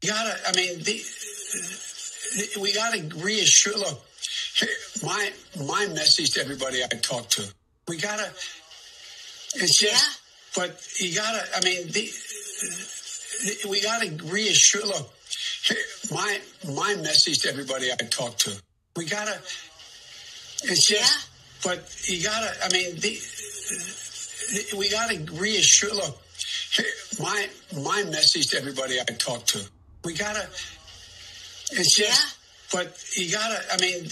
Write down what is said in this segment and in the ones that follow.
You gotta, I mean, we gotta reassure. Look, my message to everybody I talk to, we gotta. It's just, but you gotta. I mean, we gotta reassure. Look, my message to everybody I talk to, we gotta. It's just, but you gotta. I mean, we gotta reassure. Look, my message to everybody I talk to, we gotta. It's just, but you gotta. I mean,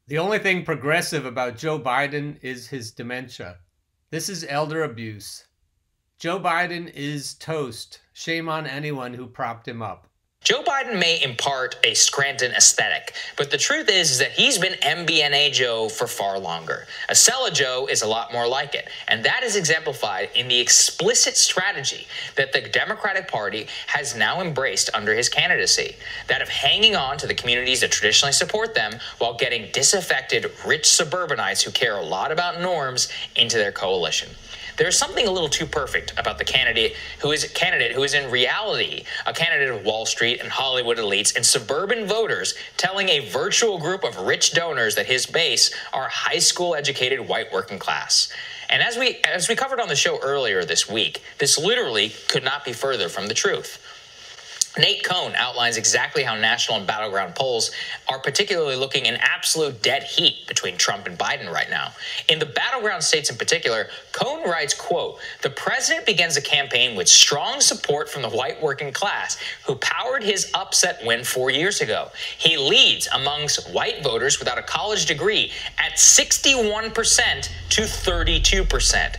the only thing progressive about Joe Biden is his dementia. This is elder abuse. Joe Biden is toast. Shame on anyone who propped him up. Joe Biden may impart a Scranton aesthetic, but the truth is that he's been MBNA Joe for far longer. Acela Joe is a lot more like it, and that is exemplified in the explicit strategy that the Democratic Party has now embraced under his candidacy, that of hanging on to the communities that traditionally support them while getting disaffected rich suburbanites who care a lot about norms into their coalition. There's something a little too perfect about the candidate who is in reality a candidate of Wall Street and Hollywood elites and suburban voters telling a virtual group of rich donors that his base are high school educated white working class. And as we covered on the show earlier this week, this literally could not be further from the truth. Nate Cohn outlines exactly how national and battleground polls are particularly looking in absolute dead heat between Trump and Biden right now. In the battleground states in particular, Cohn writes, quote, "The president begins a campaign with strong support from the white working class who powered his upset win 4 years ago. He leads amongst white voters without a college degree at 61% to 32%.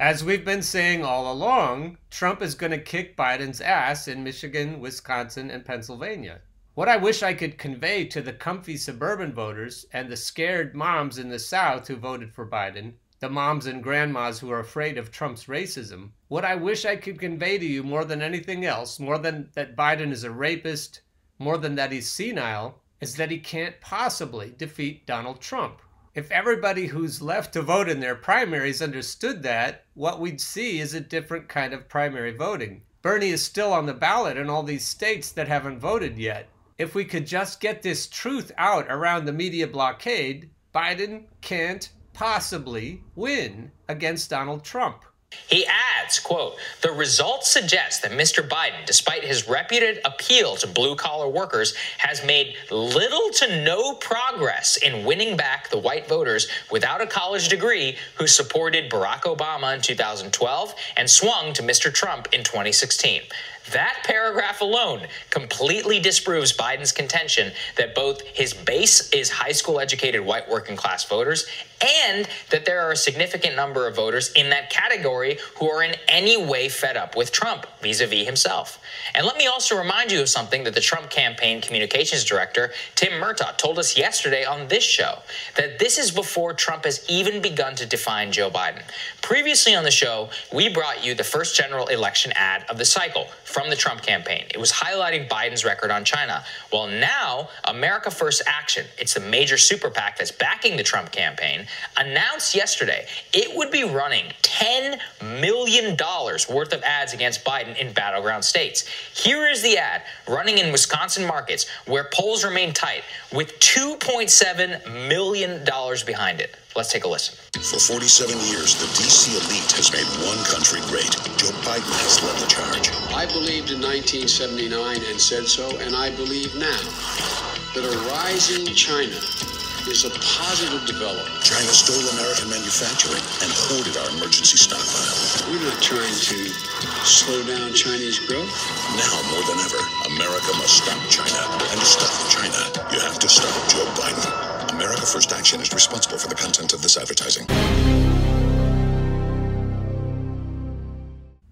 As we've been saying all along, Trump is going to kick Biden's ass in Michigan, Wisconsin, and Pennsylvania. What I wish I could convey to the comfy suburban voters and the scared moms in the South who voted for Biden, the moms and grandmas who are afraid of Trump's racism, what I wish I could convey to you more than anything else, more than that Biden is a rapist, more than that he's senile, is that he can't possibly defeat Donald Trump. If everybody who's left to vote in their primaries understood that, what we'd see is a different kind of primary voting. Bernie is still on the ballot in all these states that haven't voted yet. If we could just get this truth out around the media blockade, Biden can't possibly win against Donald Trump. He adds, quote, "The results suggest that Mr. Biden, despite his reputed appeal to blue-collar workers, has made little to no progress in winning back the white voters without a college degree who supported Barack Obama in 2012 and swung to Mr. Trump in 2016. That paragraph alone completely disproves Biden's contention that both his base is high school educated white working class voters and that there are a significant number of voters in that category who are in any way fed up with Trump vis-a-vis himself. And let me also remind you of something that the Trump campaign communications director, Tim Murtaugh, told us yesterday on this show, that this is before Trump has even begun to define Joe Biden. Previously on the show, we brought you the first general election ad of the cycle from the Trump campaign. It was highlighting Biden's record on China. Well, now, America First Action, it's the major super PAC that's backing the Trump campaign, announced yesterday it would be running $10 million worth of ads against Biden in battleground states. Here is the ad running in Wisconsin markets where polls remain tight with $2.7 million behind it. Let's take a listen. For 47 years, the D.C. elite has made one country great. Joe Biden has led the charge. I believed in 1979 and said so, and I believe now that a rising China is a positive development. China stole American manufacturing and hoarded our emergency stockpile. We're not trying to slow down Chinese growth. Now more than ever, America must stop China. And to stop China, you have to stop Joe Biden. America First Action is responsible for the content of this advertising.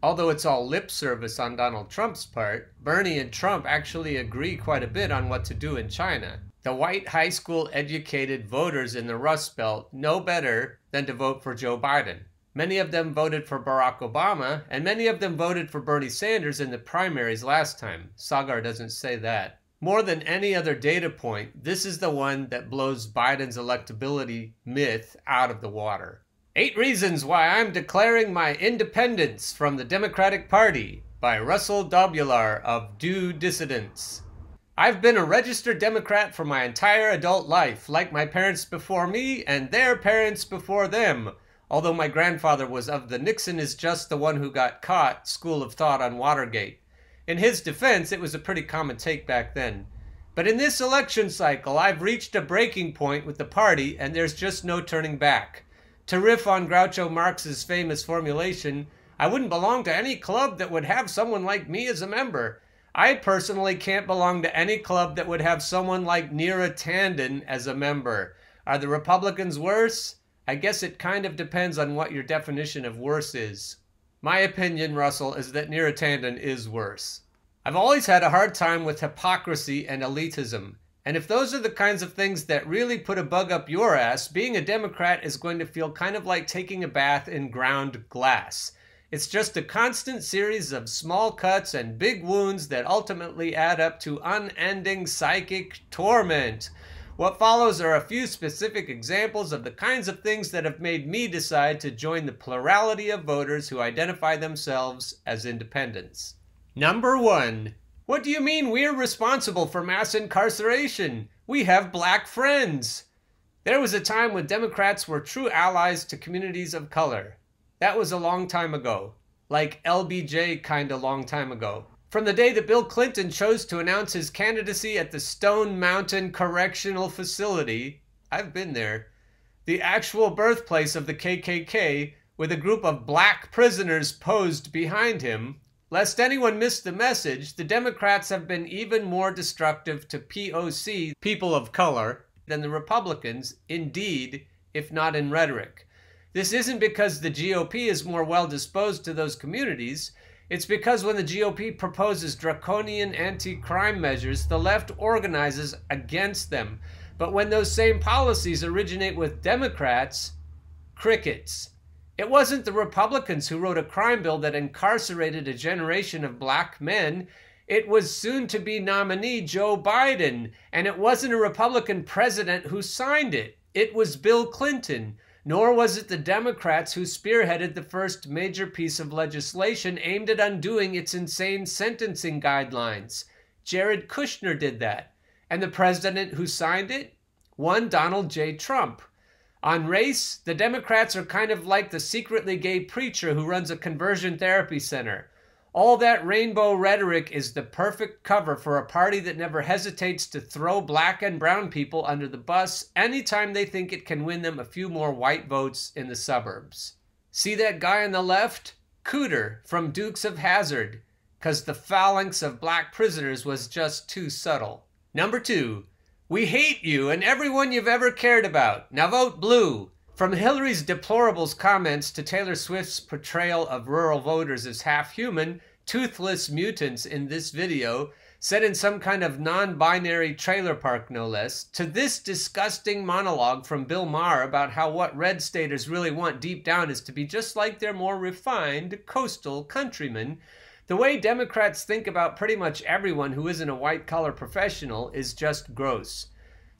Although it's all lip service on Donald Trump's part, Bernie and Trump actually agree quite a bit on what to do in China. The white high school educated voters in the Rust Belt know better than to vote for Joe Biden. Many of them voted for Barack Obama, and many of them voted for Bernie Sanders in the primaries last time. Saagar doesn't say that. More than any other data point, this is the one that blows Biden's electability myth out of the water. 8 Reasons Why I'm Declaring My Independence from the Democratic Party by Russel Dobular of Do Dissidents. I've been a registered Democrat for my entire adult life, like my parents before me and their parents before them, although my grandfather was of the Nixon is just the one who got caught school of thought on Watergate. In his defense, it was a pretty common take back then. But in this election cycle, I've reached a breaking point with the party, and there's just no turning back. To riff on Groucho Marx's famous formulation, I wouldn't belong to any club that would have someone like me as a member. I personally can't belong to any club that would have someone like Neera Tanden as a member. Are the Republicans worse? I guess it kind of depends on what your definition of worse is. My opinion, Russell, is that Neera Tanden is worse. I've always had a hard time with hypocrisy and elitism. And if those are the kinds of things that really put a bug up your ass, being a Democrat is going to feel kind of like taking a bath in ground glass. It's just a constant series of small cuts and big wounds that ultimately add up to unending psychic torment. What follows are a few specific examples of the kinds of things that have made me decide to join the plurality of voters who identify themselves as independents. Number 1. What do you mean we're responsible for mass incarceration? We have black friends. There was a time when Democrats were true allies to communities of color. That was a long time ago. Like LBJ kinda long time ago. From the day that Bill Clinton chose to announce his candidacy at the Stone Mountain Correctional Facility, I've been there, the actual birthplace of the KKK, with a group of black prisoners posed behind him. Lest anyone miss the message, the Democrats have been even more destructive to POC, people of color, than the Republicans, indeed, if not in rhetoric. This isn't because the GOP is more well-disposed to those communities. It's because when the GOP proposes draconian anti-crime measures, the left organizes against them. But when those same policies originate with Democrats, crickets. It wasn't the Republicans who wrote a crime bill that incarcerated a generation of black men. It was soon-to-be nominee Joe Biden, and it wasn't a Republican president who signed it. It was Bill Clinton. Nor was it the Democrats who spearheaded the first major piece of legislation aimed at undoing its insane sentencing guidelines. Jared Kushner did that. And the president who signed it? One Donald J. Trump. On race, the Democrats are kind of like the secretly gay preacher who runs a conversion therapy center. All that rainbow rhetoric is the perfect cover for a party that never hesitates to throw black and brown people under the bus anytime they think it can win them a few more white votes in the suburbs. See that guy on the left? Cooter from Dukes of Hazzard, 'cause the phalanx of black prisoners was just too subtle. Number 2. We hate you and everyone you've ever cared about. Now vote blue. From Hillary's deplorables comments to Taylor Swift's portrayal of rural voters as half-human, toothless mutants in this video, set in some kind of non-binary trailer park no less, to this disgusting monologue from Bill Maher about how what red staters really want deep down is to be just like their more refined coastal countrymen, the way Democrats think about pretty much everyone who isn't a white-collar professional is just gross.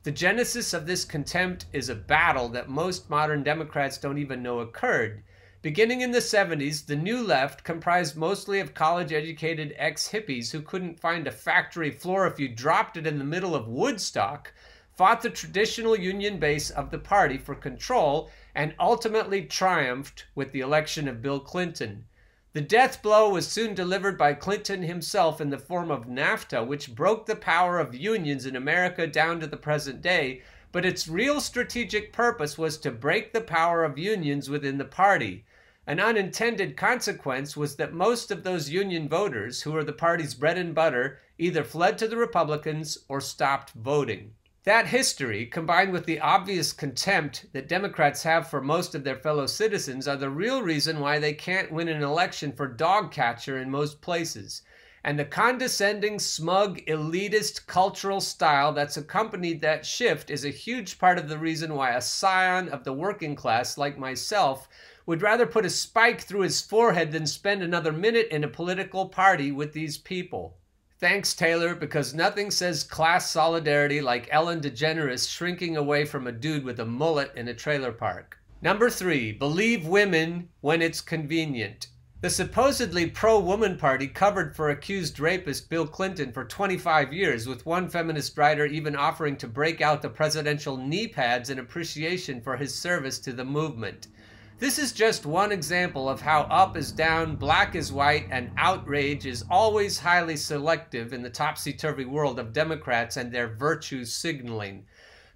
The genesis of this contempt is a battle that most modern Democrats don't even know occurred. Beginning in the 70s, the New Left, comprised mostly of college-educated ex-hippies who couldn't find a factory floor if you dropped it in the middle of Woodstock, fought the traditional union base of the party for control and ultimately triumphed with the election of Bill Clinton. The death blow was soon delivered by Clinton himself in the form of NAFTA, which broke the power of unions in America down to the present day, but its real strategic purpose was to break the power of unions within the party. An unintended consequence was that most of those union voters, who were the party's bread and butter, either fled to the Republicans or stopped voting. That history, combined with the obvious contempt that Democrats have for most of their fellow citizens, are the real reason why they can't win an election for dog catcher in most places. And the condescending, smug, elitist cultural style that's accompanied that shift is a huge part of the reason why a scion of the working class like myself would rather put a spike through his forehead than spend another minute in a political party with these people. Thanks, Taylor, because nothing says class solidarity like Ellen DeGeneres shrinking away from a dude with a mullet in a trailer park. Number 3, believe women when it's convenient. The supposedly pro-woman party covered for accused rapist Bill Clinton for 25 years, with one feminist writer even offering to break out the presidential knee pads in appreciation for his service to the movement. This is just one example of how up is down, black is white, and outrage is always highly selective in the topsy-turvy world of Democrats and their virtue signaling.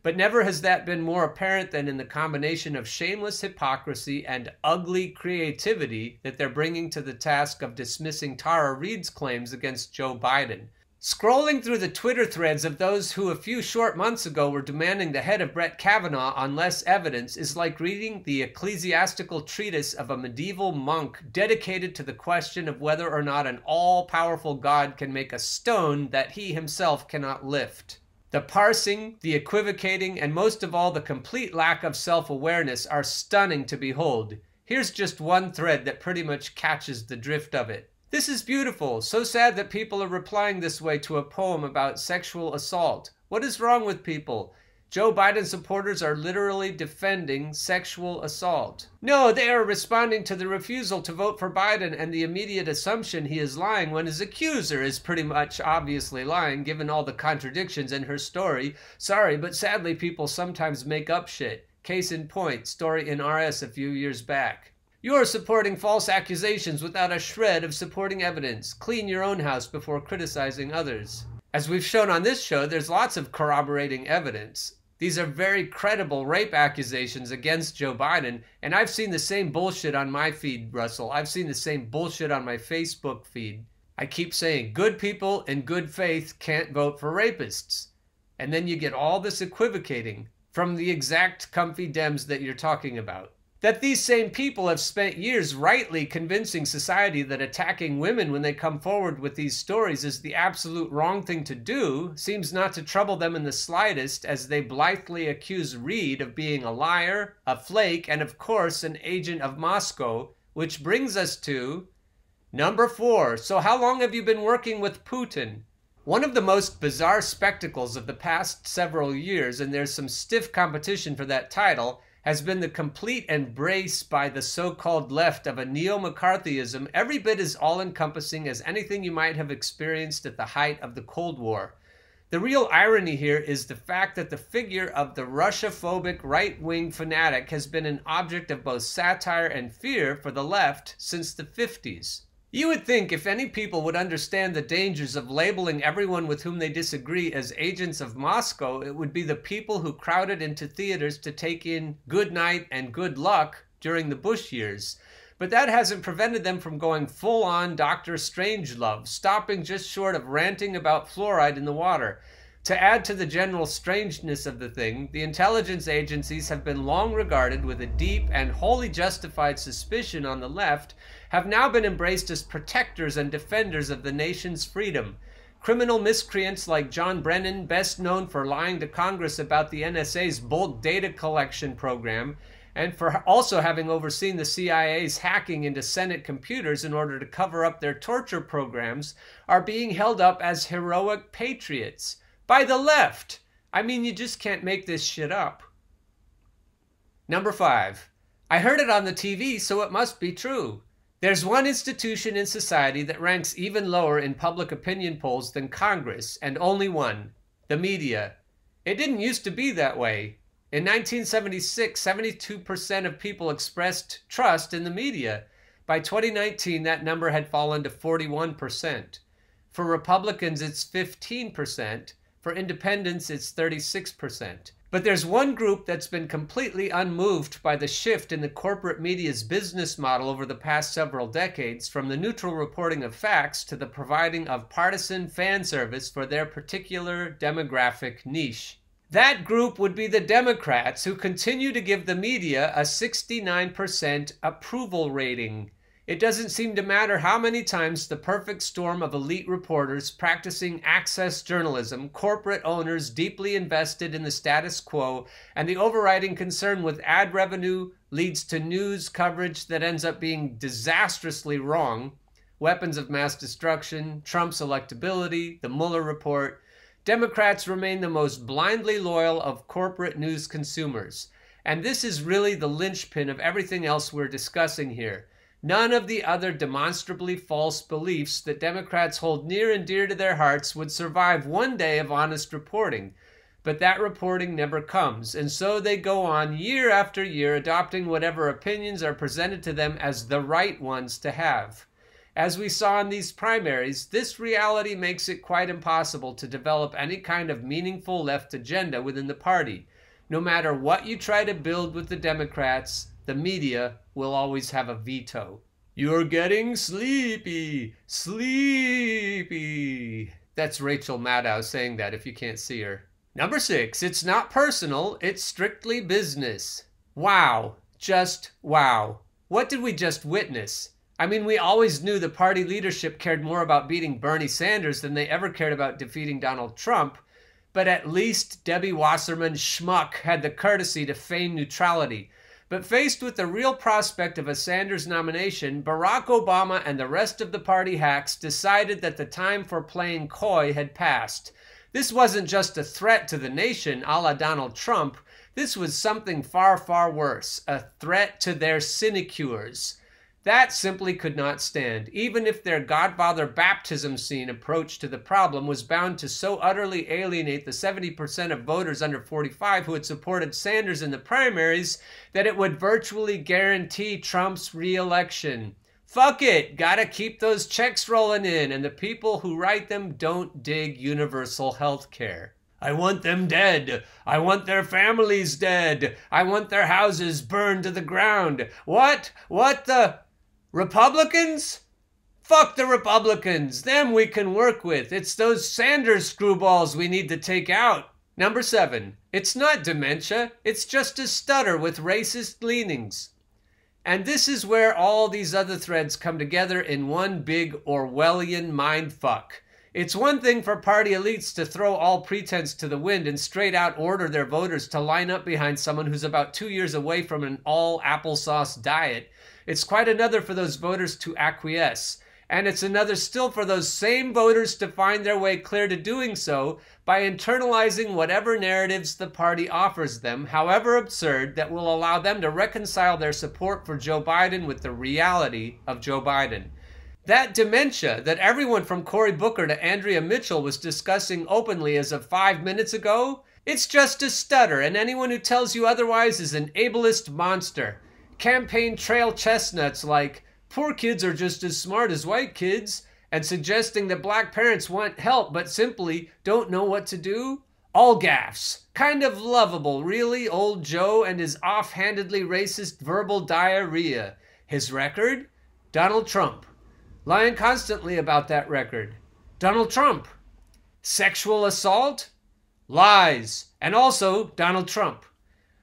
But never has that been more apparent than in the combination of shameless hypocrisy and ugly creativity that they're bringing to the task of dismissing Tara Reade's claims against Joe Biden. Scrolling through the Twitter threads of those who a few short months ago were demanding the head of Brett Kavanaugh on less evidence is like reading the ecclesiastical treatise of a medieval monk dedicated to the question of whether or not an all-powerful God can make a stone that he himself cannot lift. The parsing, the equivocating, and most of all the complete lack of self-awareness are stunning to behold. Here's just one thread that pretty much catches the drift of it. This is beautiful. So sad that people are replying this way to a poem about sexual assault. What is wrong with people? Joe Biden supporters are literally defending sexual assault. No, they are responding to the refusal to vote for Biden and the immediate assumption he is lying when his accuser is pretty much obviously lying given all the contradictions in her story. Sorry, but sadly people sometimes make up shit. Case in point, story in RS a few years back. You are supporting false accusations without a shred of supporting evidence. Clean your own house before criticizing others. As we've shown on this show, there's lots of corroborating evidence. These are very credible rape accusations against Joe Biden, and I've seen the same bullshit on my feed, Russell. I've seen the same bullshit on my Facebook feed. I keep saying good people in good faith can't vote for rapists. And then you get all this equivocating from the exact comfy Dems that you're talking about. That these same people have spent years rightly convincing society that attacking women when they come forward with these stories is the absolute wrong thing to do seems not to trouble them in the slightest as they blithely accuse Reade of being a liar, a flake, and of course an agent of Moscow, which brings us to number 4. So how long have you been working with Putin? One of the most bizarre spectacles of the past several years, and there's some stiff competition for that title, has been the complete embrace by the so-called left of a neo-McCarthyism every bit as all-encompassing as anything you might have experienced at the height of the Cold War. The real irony here is the fact that the figure of the Russia-phobic right-wing fanatic has been an object of both satire and fear for the left since the 50s. You would think if any people would understand the dangers of labeling everyone with whom they disagree as agents of Moscow, it would be the people who crowded into theaters to take in Good Night and Good Luck during the Bush years. But that hasn't prevented them from going full-on Dr. Strangelove, stopping just short of ranting about fluoride in the water. To add to the general strangeness of the thing, the intelligence agencies have been long regarded with a deep and wholly justified suspicion on the left, have now been embraced as protectors and defenders of the nation's freedom. Criminal miscreants like John Brennan, best known for lying to Congress about the NSA's bulk data collection program, and for also having overseen the CIA's hacking into Senate computers in order to cover up their torture programs, are being held up as heroic patriots. By the left! I mean, you just can't make this shit up. Number 5. I heard it on the TV, so it must be true. There's one institution in society that ranks even lower in public opinion polls than Congress, and only one: the media. It didn't used to be that way. In 1976, 72% of people expressed trust in the media. By 2019, that number had fallen to 41%. For Republicans, it's 15%. For independents, it's 36%. But there's one group that's been completely unmoved by the shift in the corporate media's business model over the past several decades, from the neutral reporting of facts to the providing of partisan fan service for their particular demographic niche. That group would be the Democrats, who continue to give the media a 69% approval rating. It doesn't seem to matter how many times the perfect storm of elite reporters practicing access journalism, corporate owners deeply invested in the status quo, and the overriding concern with ad revenue leads to news coverage that ends up being disastrously wrong. Weapons of mass destruction, Trump's electability, the Mueller report. Democrats remain the most blindly loyal of corporate news consumers. And this is really the linchpin of everything else we're discussing here. None of the other demonstrably false beliefs that Democrats hold near and dear to their hearts would survive one day of honest reporting. But that reporting never comes, and so they go on year after year adopting whatever opinions are presented to them as the right ones to have. As we saw in these primaries, this reality makes it quite impossible to develop any kind of meaningful left agenda within the party. No matter what you try to build with the Democrats, the media will always have a veto. You're getting sleepy, sleepy. That's Rachel Maddow saying that if you can't see her. Number 6, it's not personal, it's strictly business. Wow, just wow. What did we just witness? I mean, we always knew the party leadership cared more about beating Bernie Sanders than they ever cared about defeating Donald Trump, but at least Debbie Wasserman schmuck had the courtesy to feign neutrality. But faced with the real prospect of a Sanders nomination, Barack Obama and the rest of the party hacks decided that the time for playing coy had passed. This wasn't just a threat to the nation a la Donald Trump. This was something far, far worse, a threat to their sinecures. That simply could not stand, even if their Godfather baptism scene approach to the problem was bound to so utterly alienate the 70% of voters under 45 who had supported Sanders in the primaries that it would virtually guarantee Trump's re-election. Fuck it, gotta keep those checks rolling in, and the people who write them don't dig universal health care. I want them dead. I want their families dead. I want their houses burned to the ground. What? What the... Republicans? Fuck the Republicans. Them we can work with. It's those Sanders screwballs we need to take out. Number 7. It's not dementia. It's just a stutter with racist leanings. And this is where all these other threads come together in one big Orwellian mindfuck. It's one thing for party elites to throw all pretense to the wind and straight out order their voters to line up behind someone who's about 2 years away from an all applesauce diet. It's quite another for those voters to acquiesce. And it's another still for those same voters to find their way clear to doing so by internalizing whatever narratives the party offers them, however absurd, that will allow them to reconcile their support for Joe Biden with the reality of Joe Biden. That dementia that everyone from Cory Booker to Andrea Mitchell was discussing openly as of 5 minutes ago, it's just a stutter, and anyone who tells you otherwise is an ableist monster. Campaign trail chestnuts like, poor kids are just as smart as white kids, and suggesting that black parents want help but simply don't know what to do? All gaffes. Kind of lovable, really, old Joe and his offhandedly racist verbal diarrhea. His record? Donald Trump. Lying constantly about that record. Donald Trump. Sexual assault? Lies. And also Donald Trump.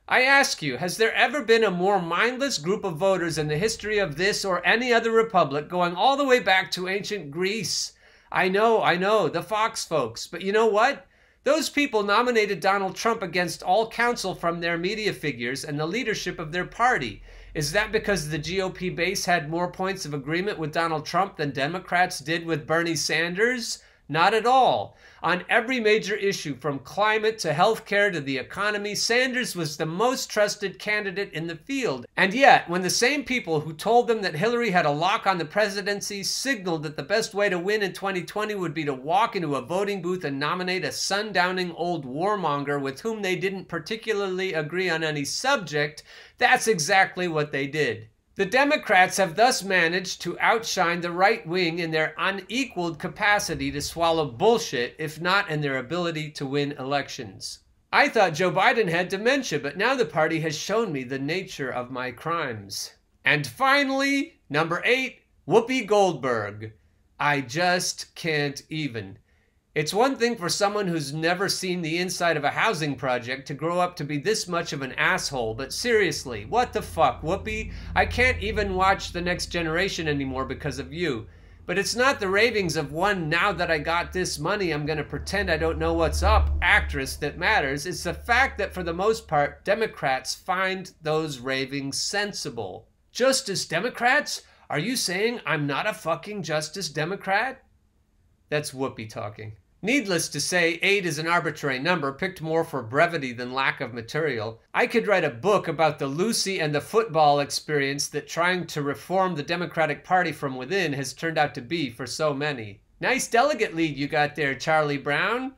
I ask you, has there ever been a more mindless group of voters in the history of this or any other republic, going all the way back to ancient Greece? I know, the Fox folks. But you know what? Those people nominated Donald Trump against all counsel from their media figures and the leadership of their party. Is that because the GOP base had more points of agreement with Donald Trump than Democrats did with Bernie Sanders? Not at all. On every major issue, from climate to healthcare to the economy, Sanders was the most trusted candidate in the field. And yet, when the same people who told them that Hillary had a lock on the presidency signaled that the best way to win in 2020 would be to walk into a voting booth and nominate a sundowning old warmonger with whom they didn't particularly agree on any subject, that's exactly what they did. The Democrats have thus managed to outshine the right wing in their unequaled capacity to swallow bullshit, if not in their ability to win elections. I thought Joe Biden had dementia, but now the party has shown me the nature of my crimes. And finally, number 8, Whoopi Goldberg. I just can't even. It's one thing for someone who's never seen the inside of a housing project to grow up to be this much of an asshole, but seriously, what the fuck, Whoopi? I can't even watch The Next Generation anymore because of you. But it's not the ravings of one now that I got this money I'm gonna pretend I don't know what's up actress that matters. It's the fact that for the most part, Democrats find those ravings sensible. Justice Democrats? Are you saying I'm not a fucking Justice Democrat? That's Whoopi talking. Needless to say, 8 is an arbitrary number, picked more for brevity than lack of material. I could write a book about the Lucy and the football experience that trying to reform the Democratic Party from within has turned out to be for so many. Nice delegate lead you got there, Charlie Brown.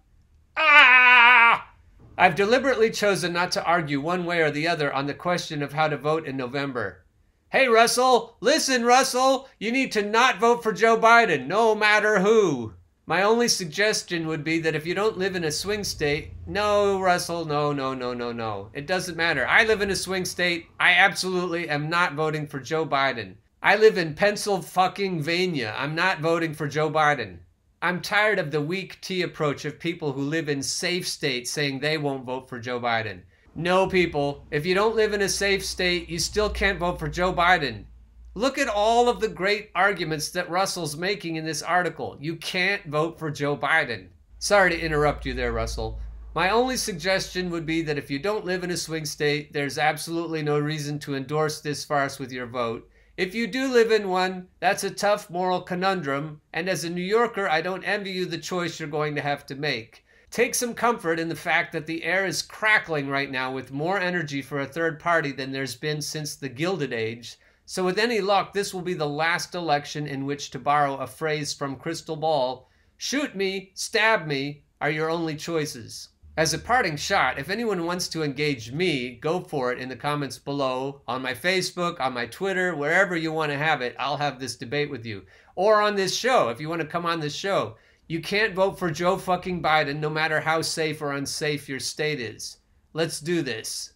Ah! I've deliberately chosen not to argue one way or the other on the question of how to vote in November. Hey, Russell! Listen, Russell! You need to not vote for Joe Biden, no matter who. My only suggestion would be that if you don't live in a swing state, no, Russell, no. It doesn't matter. I live in a swing state. I absolutely am not voting for Joe Biden. I live in Pennsylvania. I'm not voting for Joe Biden. I'm tired of the weak tea approach of people who live in safe states saying they won't vote for Joe Biden. No, people, if you don't live in a safe state, you still can't vote for Joe Biden. Look at all of the great arguments that Russell's making in this article. You can't vote for Joe Biden. Sorry to interrupt you there, Russell. My only suggestion would be that if you don't live in a swing state, there's absolutely no reason to endorse this farce with your vote. If you do live in one, that's a tough moral conundrum, and as a New Yorker, I don't envy you the choice you're going to have to make. Take some comfort in the fact that the air is crackling right now with more energy for a third party than there's been since the Gilded Age. So with any luck, this will be the last election in which, to borrow a phrase from Crystal Ball, shoot me, stab me are your only choices. As a parting shot, if anyone wants to engage me, go for it in the comments below, on my Facebook, on my Twitter, wherever you want to have it. I'll have this debate with you. Or on this show, if you want to come on this show. You can't vote for Joe fucking Biden no matter how safe or unsafe your state is. Let's do this.